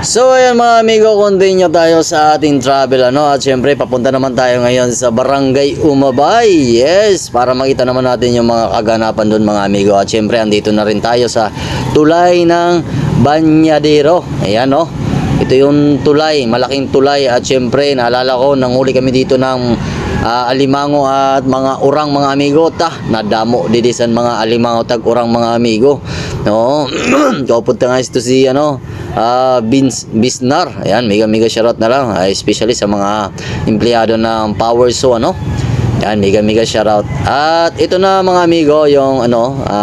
So ayan mga amigo, continue tayo sa ating travel at syempre papunta naman tayo ngayon sa Barangay Umabay. Yes, para makita naman natin yung mga kaganapan doon mga amigo. At syempre andito na rin tayo sa tulay ng Banyadero. Ayan ito yung tulay, malaking tulay. At syempre naalala ko nang huli kami dito ng alimango at mga urang mga amigo. Nadamo didisan mga alimango tag urang mga amigo. Kapunta nga ito si Bisnar. Ayan, mega shoutout na lang, especially sa mga empleyado ng Power So Ayan, mega shoutout. At ito na mga amigo yung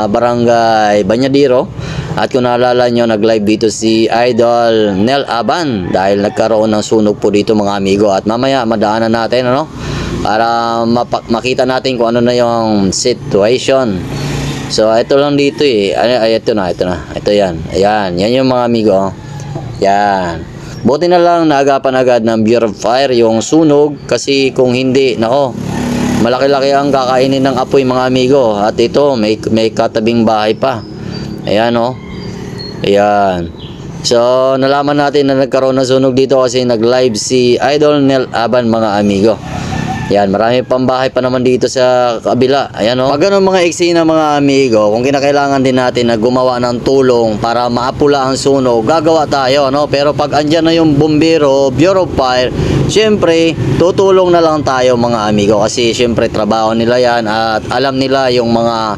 Barangay Banyadero. At kung naalala nyo, nag-live dito si Idol Nel Aban dahil nagkaroon ng sunog po dito mga amigo. At mamaya madaanan natin para makita natin kung ano na yung situation. So ito lang dito ito na. Ito yan. Ayan yung mga amigo. Yan. Buti na lang naagapan agad ng Bureau of Fire yung sunog, kasi kung hindi, malaki-laki ang kakainin ng apoy mga amigo. At ito may katabing bahay pa. Ayan Ayan. So nalaman natin na nagkaroon ng sunog dito kasi nag-live si Idol Nel Aban mga amigo. Yan, marami pang bahay pa naman dito sa kabila. Ayan Pag ganun mga eksena mga amigo, kung kinakailangan din natin na gumawa ng tulong para maapula ang sunog, gagawa tayo Pero pag andyan na yung bumbero, Bureau of Fire, syempre tutulong na lang tayo mga amigo, kasi syempre trabaho nila yan at alam nila yung mga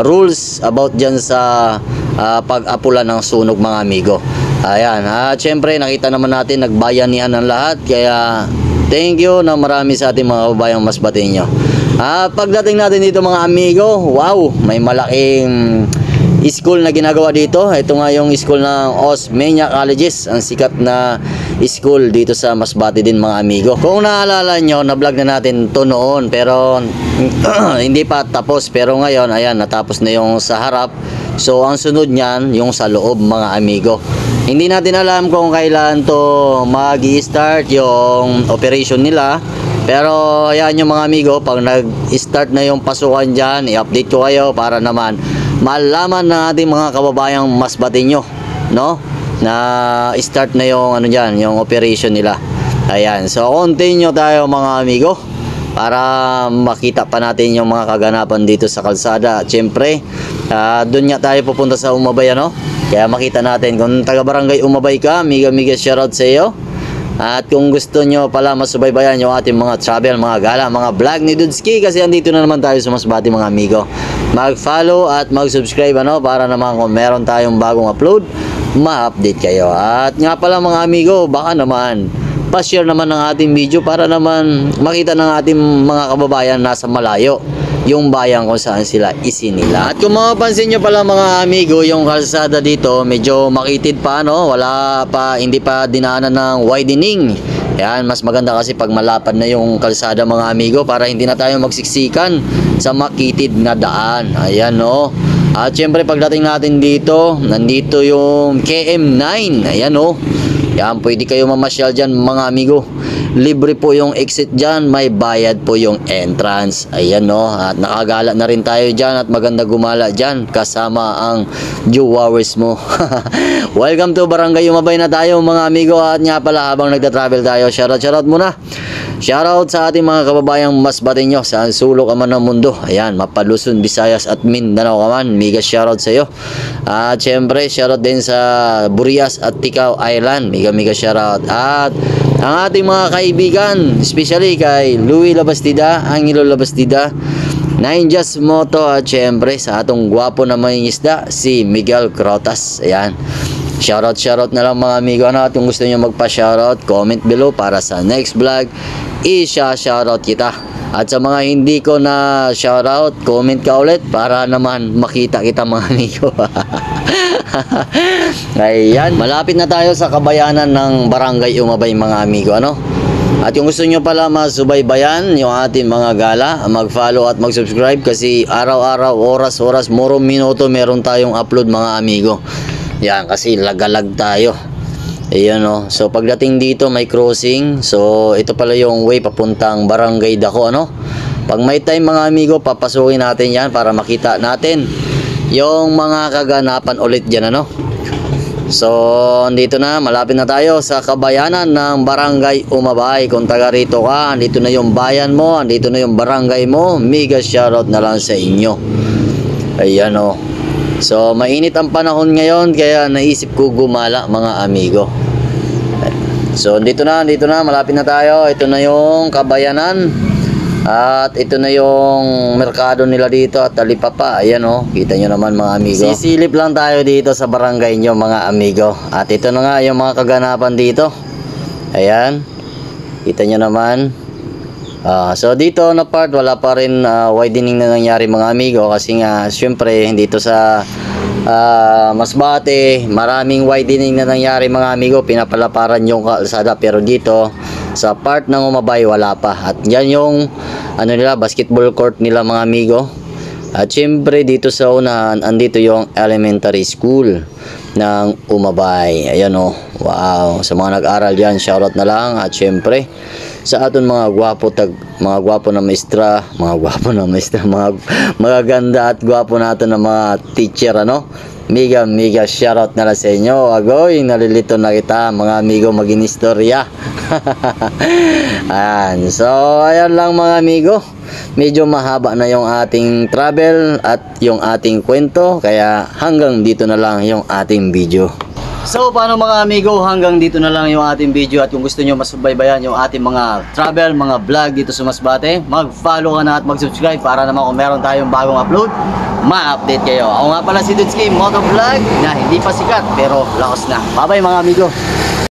rules about dyan sa pag-apula ng sunog mga amigo. Ayan, at syempre nakita naman natin nagbayanihan ng lahat, kaya thank you na marami sa ating mga kababayang Masbateño. At pagdating natin dito mga amigo, wow, may malaking school na ginagawa dito. Ito nga yung school ng Osmeña Colleges, ang sikat na school dito sa Masbate din mga amigo. Kung naalala nyo, na-vlog na natin to noon, pero hindi pa tapos. Pero ngayon, ayan, natapos na yung sa harap. So ang sunod niyan, yung sa loob mga amigo. Hindi natin alam kung kailan to mag-i-start yung operation nila. Pero ayan yung mga amigo, pag nag-start na yung pasukan dyan, i-update ko kayo para naman malaman ng ating mga kababayang Masbateño na start na yung dyan, yung operation nila. Ayan, so continue tayo mga amigo para makita pa natin yung mga kaganapan dito sa kalsada. At syempre doon nga tayo pupunta sa Umabay kaya makita natin. Kung taga Barangay Umabay ka, mega shoutout sa iyo. At kung gusto nyo pala masubaybayan yung ating mga travel, mga gala, mga vlog ni Dudski, kasi andito na naman tayo sa Masbate mga amigo, mag-follow at mag-subscribe para naman kung meron tayong bagong upload, ma-update kayo. At nga pala mga amigo, baka naman pa-share naman ng ating video para naman makita ng ating mga kababayan nasa malayo yung bayan kung saan sila isinila. At kung mapapansin nyo pala mga amigo, yung kalsada dito medyo makitid pa hindi pa dinaanan ng widening. Yan, mas maganda kasi pag malapad na yung kalsada mga amigo, para hindi na tayo magsiksikan sa makitid na daan. Ayan At syempre pagdating natin dito, nandito yung KM9. Ayan Yan, pwede kayo mamasyal dyan mga amigo. Libre po yung exit dyan, may bayad po yung entrance. Ayan at nakagala na rin tayo dyan at maganda gumala dyan kasama ang viewers mo. Welcome to Barangay Umabay na tayo mga amigo. At nga pala, habang nagda-travel tayo, shoutout muna. Shoutout sa ating mga kababayang Masbateño saan sulok ka man ng mundo. Ayan, Mapa-Luzon, Visayas at Mindanao ka man, mega shoutout sa iyo. At syempre shoutout din sa Burias at Ticao Island, mega shoutout. At ang ating mga kaibigan, especially kay Louie Labastida, Angelo Labastida, Ninjas Moto, at syempre sa atong gwapo na mangingisda, si Miguel Crotas. Ayan, shoutout na lang mga amigo. At kung gusto nyo magpa-shoutout, comment below para sa next vlog shoutout kita. At sa mga hindi ko na shoutout, comment ka ulit para naman makita kita mga amigo. Ayan, malapit na tayo sa kabayanan ng Barangay Umabay mga amigo At kung gusto nyo pala masubaybayan yung ating mga gala, mag-follow at mag-subscribe, kasi araw-araw, oras-oras, moro minuto meron tayong upload mga amigo. Yan, kasi lagalag tayo. Ayan So pagdating dito may crossing. So ito pala yung way papuntang Barangay Dako Pag may time mga amigo, papasukin natin yan para makita natin yung mga kaganapan ulit dyan So, andito na, malapit na tayo sa kabayanan ng Barangay Umabay. Kung taga rito ka, andito na yung bayan mo, andito na yung barangay mo, mega shoutout na lang sa inyo. Ayan o. So, mainit ang panahon ngayon, kaya naisip ko gumala mga amigo. So, andito na, malapit na tayo. Ito na yung kabayanan. At ito na yung merkado nila dito at talipapa. Ayan o, kita nyo naman mga amigo. Sisilip lang tayo dito sa barangay nyo mga amigo. At ito na nga yung mga kaganapan dito. Ayan, kita nyo naman. So dito na part wala pa rin widening na nangyari mga amigo. Kasi nga syempre dito sa Masbate maraming widening na nangyari mga amigo. Pinapalaparan yung kalsada, pero dito sa part ng Umabay wala pa. At yan yung ano nila, basketball court nila mga amigo. At syempre dito sa unahan andito yung elementary school ng Umabay. Ayan o, wow, sa mga nag-aral dyan shoutout na lang. At syempre sa aton mga gwapo na maestra, mga magaganda at gwapo natin na mga teacher, ano, mega shoutout na lang sa inyo. Agoy, nalilito na kita mga amigo maging istorya. Ayan, so ayan lang mga amigo, medyo mahaba na yung ating travel at yung ating kwento, kaya hanggang dito na lang yung ating video. So paano mga amigo, hanggang dito na lang yung ating video. At kung gusto nyo masubaybayan yung ating mga travel, mga vlog dito sa Masbate, mag-follow ka na at mag-subscribe para naman kung meron tayong bagong upload, ma-update kayo. Ako nga pala si Dudski Motovlog na hindi pa sikat pero lakas na. Bye bye mga amigo.